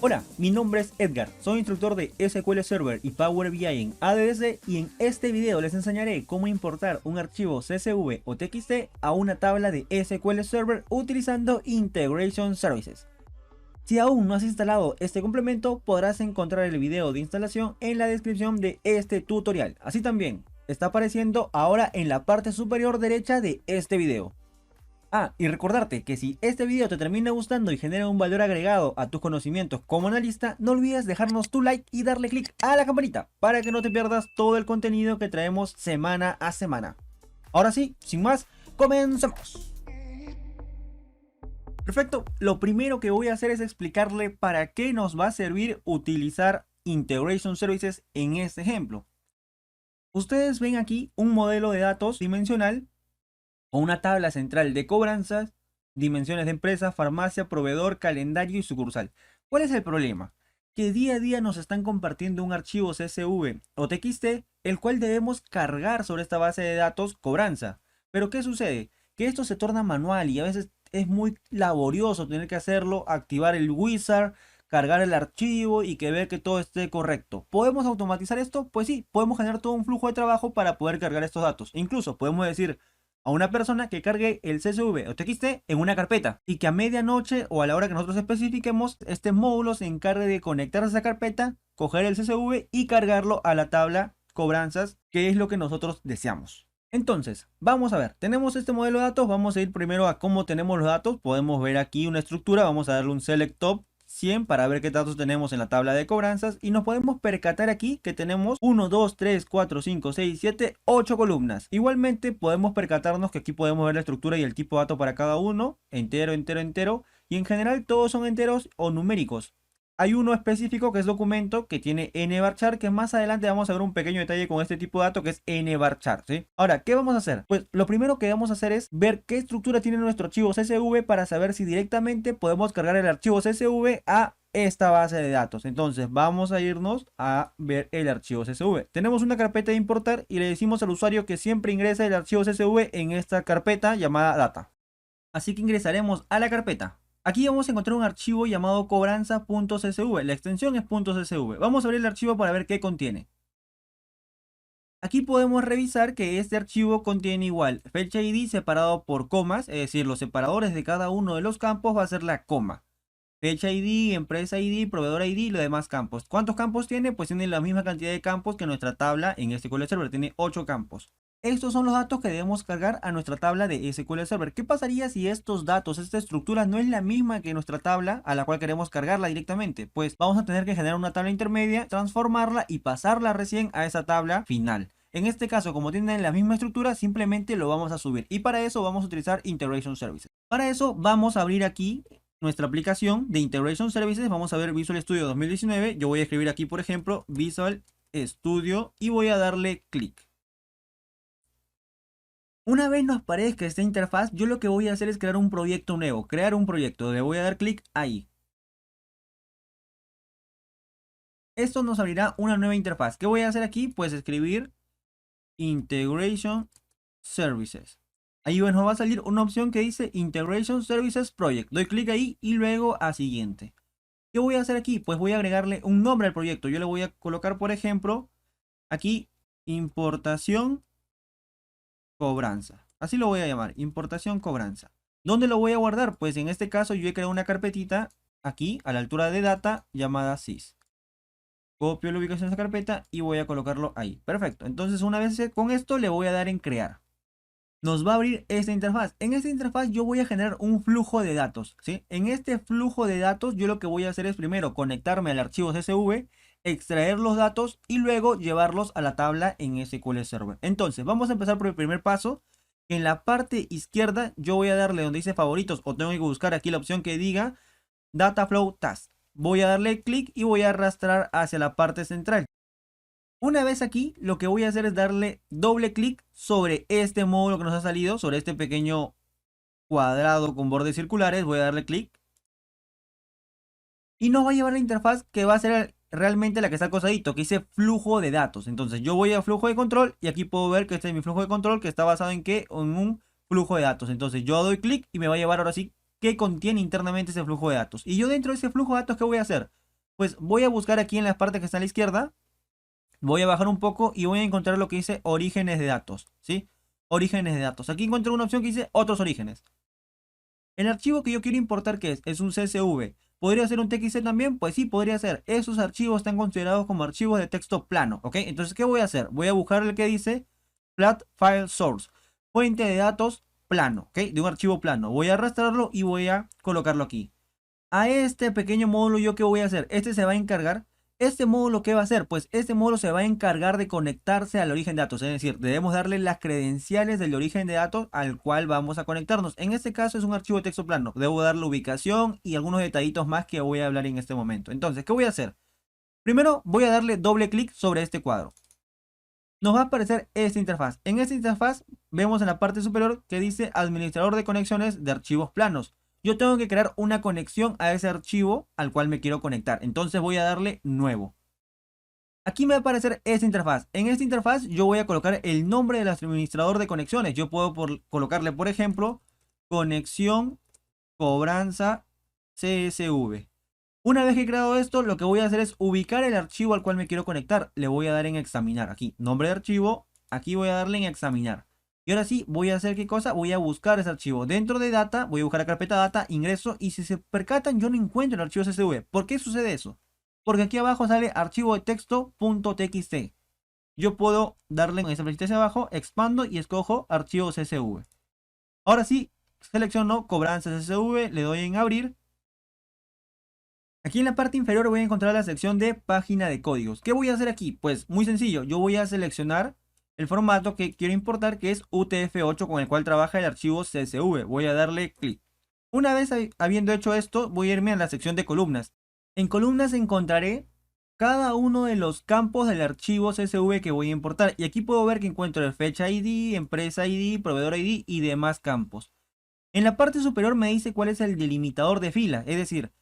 Hola, mi nombre es Edgar, soy instructor de SQL Server y Power BI en ADS y en este video les enseñaré cómo importar un archivo CSV o TXT a una tabla de SQL Server utilizando Integration Services. Si aún no has instalado este complemento, podrás encontrar el video de instalación en la descripción de este tutorial. Así también está apareciendo ahora en la parte superior derecha de este video. Y recordarte que si este video te termina gustando y genera un valor agregado a tus conocimientos como analista, no olvides dejarnos tu like y darle click a la campanita para que no te pierdas todo el contenido que traemos semana a semana. Ahora sí, sin más, comencemos. Perfecto, lo primero que voy a hacer es explicarle para qué nos va a servir utilizar Integration Services en este ejemplo. Ustedes ven aquí un modelo de datos dimensional o una tabla central de cobranzas, dimensiones de empresa, farmacia, proveedor, calendario y sucursal. ¿Cuál es el problema? Que día a día nos están compartiendo un archivo CSV o TXT, el cual debemos cargar sobre esta base de datos cobranza. Pero ¿qué sucede? Que esto se torna manual y a veces es muy laborioso tener que hacerlo, activar el wizard, cargar el archivo y que ver que todo esté correcto. ¿Podemos automatizar esto? Pues sí, podemos generar todo un flujo de trabajo para poder cargar estos datos. Incluso podemos decir a una persona que cargue el CSV o TXT en una carpeta y que a medianoche o a la hora que nosotros especifiquemos, este módulo se encargue de conectarse a esa carpeta, coger el CSV y cargarlo a la tabla cobranzas, que es lo que nosotros deseamos. Entonces, vamos a ver, tenemos este modelo de datos, vamos a ir primero a cómo tenemos los datos. Podemos ver aquí una estructura, vamos a darle un select top 100 para ver qué datos tenemos en la tabla de cobranzas y nos podemos percatar aquí que tenemos 1, 2, 3, 4, 5, 6, 7, 8 columnas. Igualmente podemos percatarnos que aquí podemos ver la estructura y el tipo de dato para cada uno, entero, entero, entero, y en general todos son enteros o numéricos. Hay uno específico que es documento que tiene nvarchar, que más adelante vamos a ver un pequeño detalle con este tipo de dato que es nvarchar, ¿sí? Ahora, ¿qué vamos a hacer? Pues lo primero que vamos a hacer es ver qué estructura tiene nuestro archivo CSV para saber si directamente podemos cargar el archivo CSV a esta base de datos. Entonces vamos a irnos a ver el archivo CSV. Tenemos una carpeta de importar y le decimos al usuario que siempre ingrese el archivo CSV en esta carpeta llamada data. Así que ingresaremos a la carpeta. Aquí vamos a encontrar un archivo llamado cobranza.csv. La extensión es .csv. Vamos a abrir el archivo para ver qué contiene. Aquí podemos revisar que este archivo contiene igual fecha ID separado por comas, es decir, los separadores de cada uno de los campos va a ser la coma. Fecha ID, empresa ID, proveedor ID y los demás campos. ¿Cuántos campos tiene? Pues tiene la misma cantidad de campos que nuestra tabla en SQL Server. Tiene 8 campos. Estos son los datos que debemos cargar a nuestra tabla de SQL Server. ¿Qué pasaría si estos datos, esta estructura no es la misma que nuestra tabla a la cual queremos cargarla directamente? Pues vamos a tener que generar una tabla intermedia, transformarla y pasarla recién a esa tabla final. En este caso, como tienen la misma estructura, simplemente lo vamos a subir. Y para eso vamos a utilizar Integration Services. Para eso vamos a abrir aquí nuestra aplicación de Integration Services. Vamos a ver Visual Studio 2019. Yo voy a escribir aquí, por ejemplo, Visual Studio y voy a darle clic. Una vez nos aparezca esta interfaz, yo lo que voy a hacer es crear un proyecto nuevo. Crear un proyecto. Le voy a dar clic ahí. Esto nos abrirá una nueva interfaz. ¿Qué voy a hacer aquí? Pues escribir Integration Services. Ahí nos va a salir una opción que dice Integration Services Project. Doy clic ahí y luego a siguiente. ¿Qué voy a hacer aquí? Pues voy a agregarle un nombre al proyecto. Yo le voy a colocar, por ejemplo, aquí importación cobranza. Así lo voy a llamar, importación cobranza. ¿Dónde lo voy a guardar? Pues en este caso yo he creado una carpetita aquí a la altura de data llamada sys. Copio la ubicación de esa carpeta y voy a colocarlo ahí. Perfecto. Entonces una vez con esto le voy a dar en crear. Nos va a abrir esta interfaz. En esta interfaz yo voy a generar un flujo de datos, ¿sí? En este flujo de datos yo lo que voy a hacer es primero conectarme al archivo CSV, extraer los datos y luego llevarlos a la tabla en SQL Server. Entonces vamos a empezar por el primer paso. En la parte izquierda yo voy a darle donde dice favoritos o tengo que buscar aquí la opción que diga Data Flow Task. Voy a darle clic y voy a arrastrar hacia la parte central. Una vez aquí, lo que voy a hacer es darle doble clic sobre este módulo que nos ha salido, sobre este pequeño cuadrado con bordes circulares. Voy a darle clic. Y nos va a llevar a la interfaz que va a ser realmente la que está acosadito, que dice flujo de datos. Entonces yo voy a flujo de control y aquí puedo ver que este es mi flujo de control que está basado en qué, en un flujo de datos. Entonces yo doy clic y me va a llevar ahora sí qué contiene internamente ese flujo de datos. Y yo dentro de ese flujo de datos, ¿qué voy a hacer? Pues voy a buscar aquí en la parte que está a la izquierda, voy a bajar un poco y voy a encontrar lo que dice orígenes de datos, ¿sí? Orígenes de datos. Aquí encuentro una opción que dice otros orígenes. El archivo que yo quiero importar, ¿qué es? Es un CSV. ¿Podría ser un TXT también? Pues sí, podría ser. Esos archivos están considerados como archivos de texto plano, ¿ok? Entonces, ¿qué voy a hacer? Voy a buscar el que dice Flat File Source, fuente de datos plano, ¿ok? De un archivo plano. Voy a arrastrarlo y voy a colocarlo aquí. A este pequeño módulo, ¿yo qué voy a hacer? Este se va a encargar. ¿Este módulo qué va a hacer? Pues este módulo se va a encargar de conectarse al origen de datos. Es decir, debemos darle las credenciales del origen de datos al cual vamos a conectarnos. En este caso es un archivo de texto plano. Debo darle ubicación y algunos detallitos más que voy a hablar en este momento. Entonces, ¿qué voy a hacer? Primero voy a darle doble clic sobre este cuadro. Nos va a aparecer esta interfaz. En esta interfaz vemos en la parte superior que dice administrador de conexiones de archivos planos. Yo tengo que crear una conexión a ese archivo al cual me quiero conectar. Entonces voy a darle nuevo. Aquí me va a aparecer esta interfaz. En esta interfaz yo voy a colocar el nombre del administrador de conexiones. Yo puedo colocarle, por ejemplo, conexión cobranza CSV. Una vez que he creado esto, lo que voy a hacer es ubicar el archivo al cual me quiero conectar. Le voy a dar en examinar. Aquí, nombre de archivo. Aquí voy a darle en examinar. Y ahora sí, voy a hacer ¿qué cosa? Voy a buscar ese archivo. Dentro de data, voy a buscar la carpeta data, ingreso. Y si se percatan, yo no encuentro el archivo CSV. ¿Por qué sucede eso? Porque aquí abajo sale archivo de texto.txt. Yo puedo darle en esa flechita hacia abajo, expando y escojo archivo CSV. Ahora sí, selecciono cobranza CSV, le doy en abrir. Aquí en la parte inferior voy a encontrar la sección de página de códigos. ¿Qué voy a hacer aquí? Pues muy sencillo, yo voy a seleccionar el formato que quiero importar, que es UTF-8 con el cual trabaja el archivo CSV. Voy a darle clic. Una vez habiendo hecho esto, voy a irme a la sección de columnas. En columnas encontraré cada uno de los campos del archivo CSV que voy a importar. Y aquí puedo ver que encuentro el fecha ID, empresa ID, proveedor ID y demás campos. En la parte superior me dice cuál es el delimitador de fila, es decir,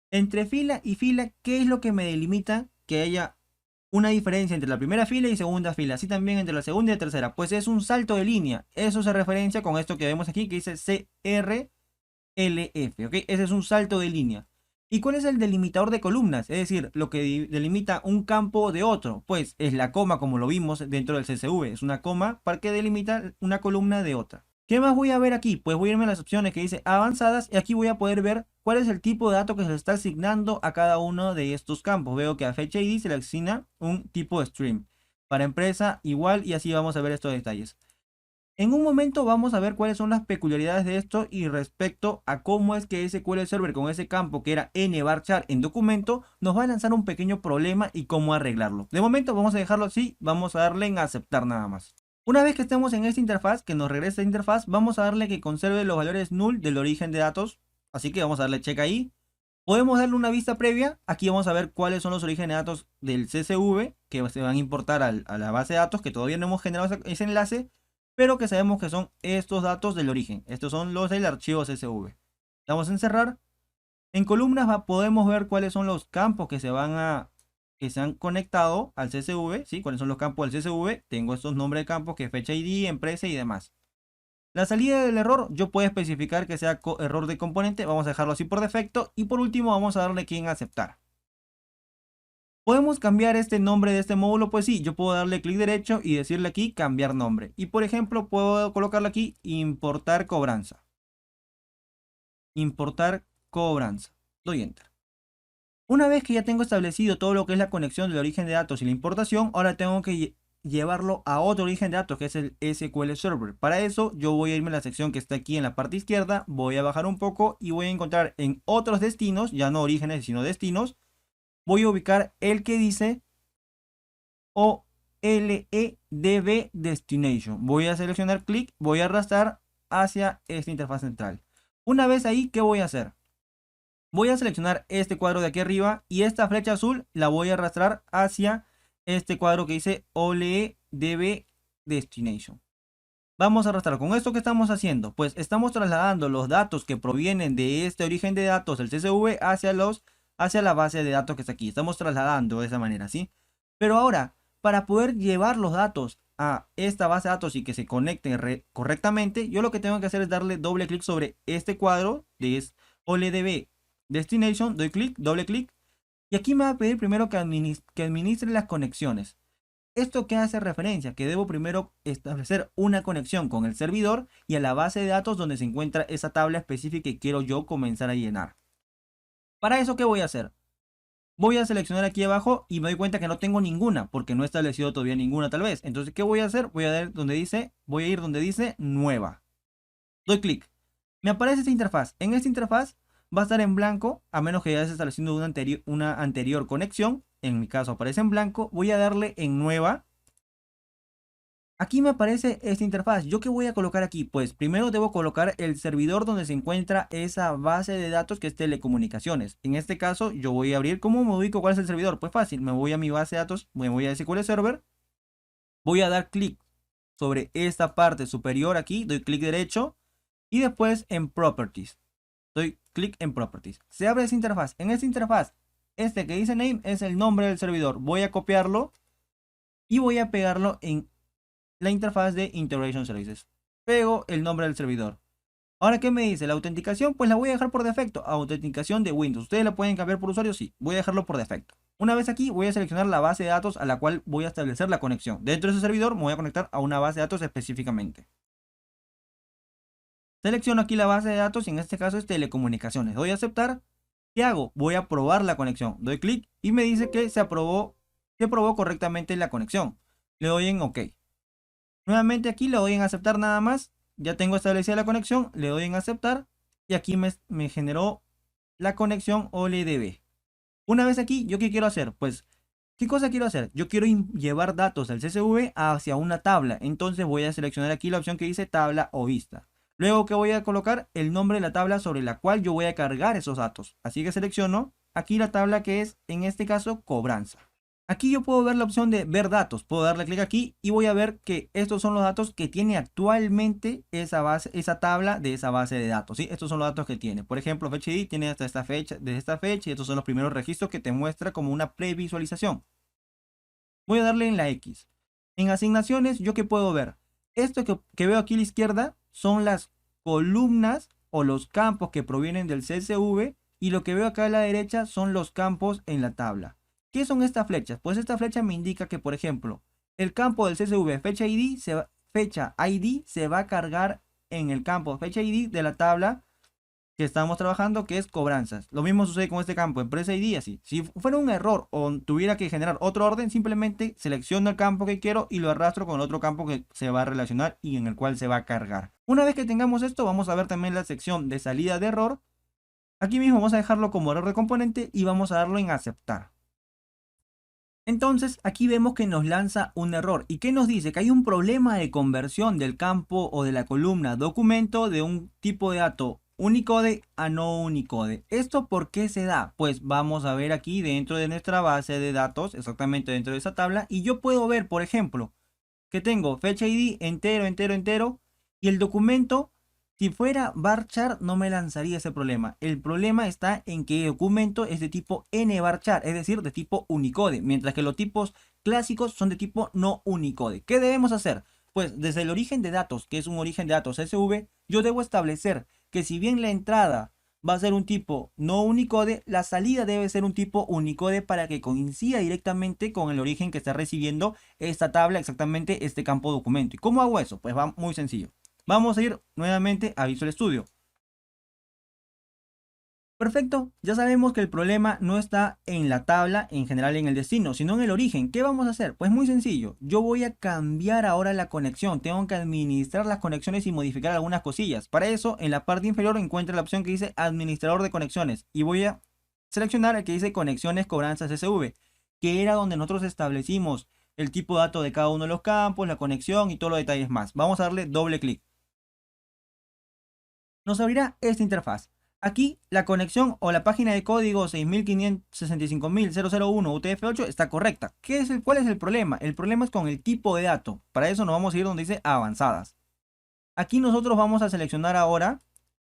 entre fila y fila, ¿qué es lo que me delimita que haya una diferencia entre la primera fila y segunda fila? Así también entre la segunda y la tercera. Pues es un salto de línea. Eso se referencia con esto que vemos aquí que dice CRLF. ¿Ok? Ese es un salto de línea. ¿Y cuál es el delimitador de columnas? Es decir, lo que delimita un campo de otro. Pues es la coma, como lo vimos dentro del CSV. Es una coma para que delimita una columna de otra. ¿Qué más voy a ver aquí? Pues voy a irme a las opciones que dice avanzadas y aquí voy a poder ver cuál es el tipo de dato que se le está asignando a cada uno de estos campos. Veo que a fecha ID se le asigna un tipo de stream. Para empresa igual y así vamos a ver estos detalles. En un momento vamos a ver cuáles son las peculiaridades de esto y respecto a cómo es que SQL Server con ese campo que era nvarchar en documento nos va a lanzar un pequeño problema y cómo arreglarlo. De momento vamos a dejarlo así, vamos a darle en aceptar nada más. Una vez que estemos en esta interfaz, que nos regrese esta interfaz, vamos a darle que conserve los valores null del origen de datos. Así que vamos a darle check ahí. Podemos darle una vista previa. Aquí vamos a ver cuáles son los orígenes de datos del CSV que se van a importar a la base de datos, que todavía no hemos generado ese enlace, pero que sabemos que son estos datos del origen. Estos son los del archivo CSV. Vamos a encerrar. En columnas podemos ver cuáles son los campos que se han conectado al CSV, ¿sí? ¿Cuáles son los campos del CSV? Tengo estos nombres de campos que es fecha ID, empresa y demás. La salida del error, yo puedo especificar que sea error de componente, vamos a dejarlo así por defecto. Y por último vamos a darle aquí en aceptar. ¿Podemos cambiar este nombre de este módulo? Pues sí, yo puedo darle clic derecho y decirle aquí cambiar nombre. Y por ejemplo puedo colocarle aquí importar cobranza. Importar cobranza. Doy enter. Una vez que ya tengo establecido todo lo que es la conexión del origen de datos y la importación, ahora tengo que llevarlo a otro origen de datos que es el SQL Server. Para eso yo voy a irme a la sección que está aquí en la parte izquierda, voy a bajar un poco y voy a encontrar en otros destinos, ya no orígenes sino destinos, voy a ubicar el que dice OLEDB Destination. Voy a seleccionar clic, voy a arrastrar hacia esta interfaz central. Una vez ahí, ¿qué voy a hacer? Voy a seleccionar este cuadro de aquí arriba y esta flecha azul la voy a arrastrar hacia este cuadro que dice OLEDB Destination. Vamos a arrastrar. ¿Con esto qué estamos haciendo? Pues estamos trasladando los datos que provienen de este origen de datos, el CSV, hacia la base de datos que está aquí. Estamos trasladando de esa manera, ¿sí? Pero ahora, para poder llevar los datos a esta base de datos y que se conecten correctamente, yo lo que tengo que hacer es darle doble clic sobre este cuadro de OLEDB Destination, doy clic, doble clic, Y aquí me va a pedir primero que administre las conexiones. ¿Esto qué hace referencia? Que debo primero establecer una conexión con el servidor y a la base de datos donde se encuentra esa tabla específica que quiero yo comenzar a llenar. Para eso, ¿qué voy a hacer? Voy a seleccionar aquí abajo y me doy cuenta que no tengo ninguna porque no he establecido todavía ninguna tal vez. Entonces, ¿qué voy a hacer? Voy a ir donde dice nueva. Doy clic. Me aparece esta interfaz. En esta interfaz va a estar en blanco, a menos que ya esté estableciendo una anterior conexión. En mi caso aparece en blanco. Voy a darle en nueva. Aquí me aparece esta interfaz. ¿Yo qué voy a colocar aquí? Pues primero debo colocar el servidor donde se encuentra esa base de datos que es telecomunicaciones. En este caso yo voy a abrir. ¿Cómo me ubico cuál es el servidor? Pues fácil, me voy a mi base de datos, me voy a SQL Server. Voy a dar clic sobre esta parte superior aquí, doy clic derecho y después en Properties. Doy clic en Properties. Se abre esa interfaz. En esta interfaz, este que dice Name es el nombre del servidor. Voy a copiarlo y voy a pegarlo en la interfaz de Integration Services. Pego el nombre del servidor. Ahora, ¿qué me dice? La autenticación, pues la voy a dejar por defecto. Autenticación de Windows. ¿Ustedes la pueden cambiar por usuario? Sí. Voy a dejarlo por defecto. Una vez aquí, voy a seleccionar la base de datos a la cual voy a establecer la conexión. Dentro de ese servidor, me voy a conectar a una base de datos específicamente. Selecciono aquí la base de datos y en este caso es telecomunicaciones. Doy a aceptar. ¿Qué hago? Voy a probar la conexión. Doy clic y me dice que se aprobó correctamente la conexión. Le doy en OK. Nuevamente aquí le doy en aceptar nada más. Ya tengo establecida la conexión. Le doy en aceptar. Y aquí me generó la conexión OLEDB. Una vez aquí, ¿yo qué quiero hacer? Pues, ¿qué cosa quiero hacer? Yo quiero llevar datos del CSV hacia una tabla. Entonces voy a seleccionar aquí la opción que dice tabla o vista. Luego que voy a colocar el nombre de la tabla sobre la cual yo voy a cargar esos datos. Así que selecciono aquí la tabla que es, en este caso, cobranza. Aquí yo puedo ver la opción de ver datos. Puedo darle clic aquí y voy a ver que estos son los datos que tiene actualmente esa tabla de esa base de datos. ¿Sí? Estos son los datos que tiene. Por ejemplo, fecha ID tiene hasta esta fecha, desde esta fecha, y estos son los primeros registros que te muestra como una previsualización. Voy a darle en la X. En asignaciones, ¿yo qué puedo ver? Esto que veo aquí a la izquierda son las columnas o los campos que provienen del CSV, y lo que veo acá a la derecha son los campos en la tabla. ¿Qué son estas flechas? Pues esta flecha me indica que, por ejemplo, el campo del CSV fecha ID se va a cargar en el campo fecha ID de la tabla que estamos trabajando, que es cobranzas. Lo mismo sucede con este campo, empresa ID, así. Si fuera un error o tuviera que generar otro orden, simplemente selecciono el campo que quiero y lo arrastro con el otro campo que se va a relacionar y en el cual se va a cargar. Una vez que tengamos esto, vamos a ver también la sección de salida de error. Aquí mismo vamos a dejarlo como error de componente y vamos a darlo en aceptar. Entonces aquí vemos que nos lanza un error. ¿Y qué nos dice? Que hay un problema de conversión del campo o de la columna documento de un tipo de dato Unicode a no Unicode. ¿Esto por qué se da? Pues vamos a ver aquí dentro de nuestra base de datos, exactamente dentro de esa tabla, y yo puedo ver, por ejemplo, que tengo fecha ID entero, y el documento, si fuera varchar, no me lanzaría ese problema. El problema está en que el documento es de tipo NVarchar, es decir, de tipo Unicode, mientras que los tipos clásicos son de tipo no Unicode. ¿Qué debemos hacer? Pues desde el origen de datos, que es un origen de datos CSV, yo debo establecer que si bien la entrada va a ser un tipo no Unicode, la salida debe ser un tipo Unicode para que coincida directamente con el origen que está recibiendo esta tabla, exactamente este campo documento. ¿Y cómo hago eso? Pues va muy sencillo. Vamos a ir nuevamente a Visual Studio. Perfecto, ya sabemos que el problema no está en la tabla, en general en el destino, sino en el origen. ¿Qué vamos a hacer? Pues muy sencillo, yo voy a cambiar ahora la conexión, tengo que administrar las conexiones y modificar algunas cosillas. Para eso, en la parte inferior encuentra la opción que dice Administrador de Conexiones y voy a seleccionar el que dice Conexiones Cobranzas SV, que era donde nosotros establecimos el tipo de dato de cada uno de los campos, la conexión y todos los detalles más. Vamos a darle doble clic. Nos abrirá esta interfaz. Aquí la conexión o la página de código 6565001 UTF-8 está correcta. ¿Cuál es el problema? El problema es con el tipo de dato. Para eso nos vamos a ir donde dice avanzadas. Aquí nosotros vamos a seleccionar ahora,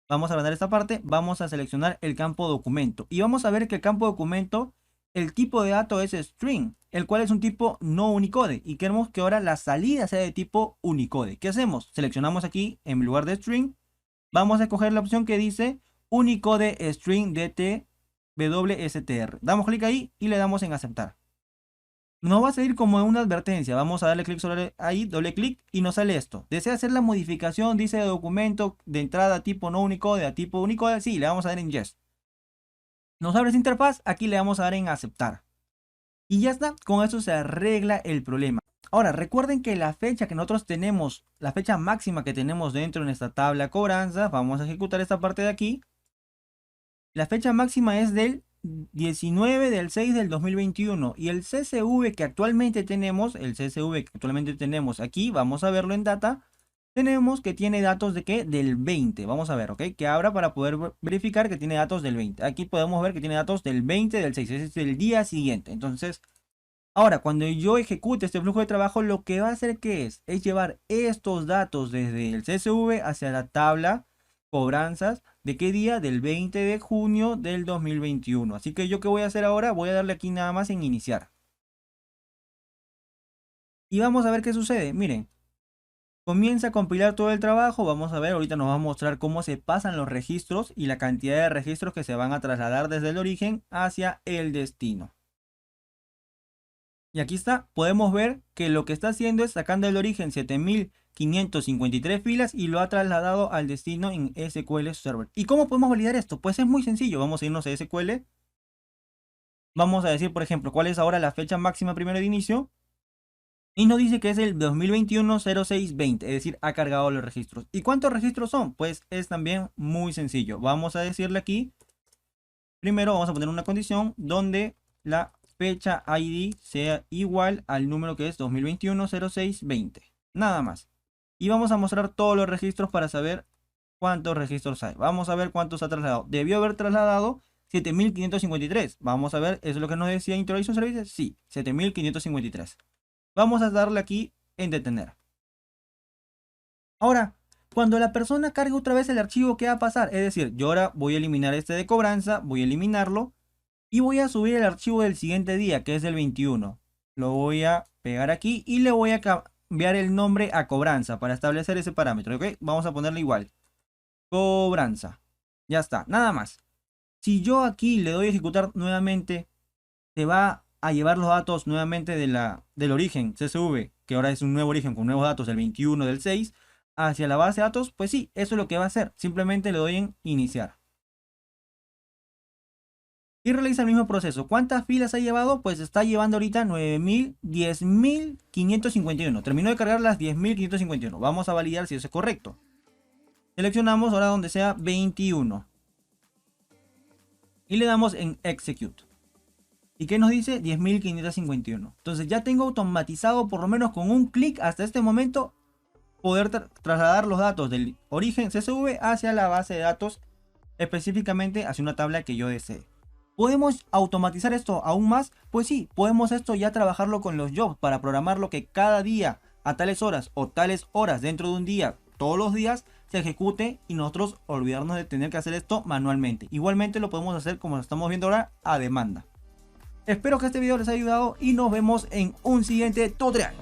vamos a agrandar esta parte, vamos a seleccionar el campo documento. Y vamos a ver que el campo documento, el tipo de dato es string, el cual es un tipo no Unicode. Y queremos que ahora la salida sea de tipo Unicode. ¿Qué hacemos? Seleccionamos aquí en lugar de string. Vamos a escoger la opción que dice Unicode String DT WSTR. Damos clic ahí y le damos en aceptar. Nos va a salir como una advertencia. Vamos a darle clic sobre ahí, doble clic y nos sale esto. ¿Desea hacer la modificación? Dice de documento de entrada tipo no Unicode a tipo Unicode. Sí, le vamos a dar en Yes. Nos abre esa interfaz. Aquí le vamos a dar en aceptar. Y ya está. Con eso se arregla el problema. Ahora, recuerden que la fecha que nosotros tenemos, la fecha máxima que tenemos dentro de esta tabla cobranza, vamos a ejecutar esta parte de aquí. La fecha máxima es del 19 del 6 del 2021 y el CSV que actualmente tenemos, aquí, vamos a verlo en data, tenemos que tiene datos de qué, del 20, vamos a ver, ok, que abra para poder verificar que tiene datos del 20, aquí podemos ver que tiene datos del 20 del 6, ese es el día siguiente. Entonces, ahora cuando yo ejecute este flujo de trabajo, lo que va a hacer que es llevar estos datos desde el CSV hacia la tabla cobranzas. ¿De qué día? Del 20 de junio del 2021. Así que yo qué voy a hacer ahora, voy a darle aquí nada más en iniciar. Y vamos a ver qué sucede. Miren, comienza a compilar todo el trabajo. Vamos a ver, ahorita nos va a mostrar cómo se pasan los registros y la cantidad de registros que se van a trasladar desde el origen hacia el destino. Y aquí está, podemos ver que lo que está haciendo es sacando del origen 7553 filas y lo ha trasladado al destino en SQL Server. ¿Y cómo podemos validar esto? Pues es muy sencillo, vamos a irnos a SQL. Vamos a decir, por ejemplo, cuál es ahora la fecha máxima primero de inicio. Y nos dice que es el 2021-06-20, es decir, ha cargado los registros. ¿Y cuántos registros son? Pues es también muy sencillo. Vamos a decirle aquí, primero vamos a poner una condición donde la fecha ID sea igual al número que es 2021-06-20. Nada más. Y vamos a mostrar todos los registros para saber cuántos registros hay. Vamos a ver cuántos ha trasladado. Debió haber trasladado 7553. Vamos a ver, ¿eso es lo que nos decía Integration Services? Sí, 7553. Vamos a darle aquí en detener. Ahora, cuando la persona cargue otra vez el archivo, ¿qué va a pasar? Es decir, yo ahora voy a eliminar este de cobranza, voy a eliminarlo y voy a subir el archivo del siguiente día, que es el 21. Lo voy a pegar aquí y le voy a cambiar el nombre a cobranza para establecer ese parámetro, ¿ok? Vamos a ponerle igual. Cobranza. Ya está, nada más. Si yo aquí le doy a ejecutar nuevamente, se va a llevar los datos nuevamente del origen CSV, que ahora es un nuevo origen con nuevos datos del 21 del 6, hacia la base de datos. Pues sí, eso es lo que va a hacer. Simplemente le doy en iniciar. Y realiza el mismo proceso. ¿Cuántas filas ha llevado? Pues está llevando ahorita 10.551. Terminó de cargar las 10.551. Vamos a validar si eso es correcto. Seleccionamos ahora donde sea 21. Y le damos en Execute. ¿Y qué nos dice? 10.551. Entonces ya tengo automatizado por lo menos con un clic hasta este momento poder trasladar los datos del origen CSV hacia la base de datos, específicamente hacia una tabla que yo desee. ¿Podemos automatizar esto aún más? Pues sí, podemos esto ya trabajarlo con los jobs para programarlo que cada día a tales horas o tales horas dentro de un día, todos los días, se ejecute y nosotros olvidarnos de tener que hacer esto manualmente. Igualmente lo podemos hacer como lo estamos viendo ahora a demanda. Espero que este video les haya ayudado y nos vemos en un siguiente tutorial.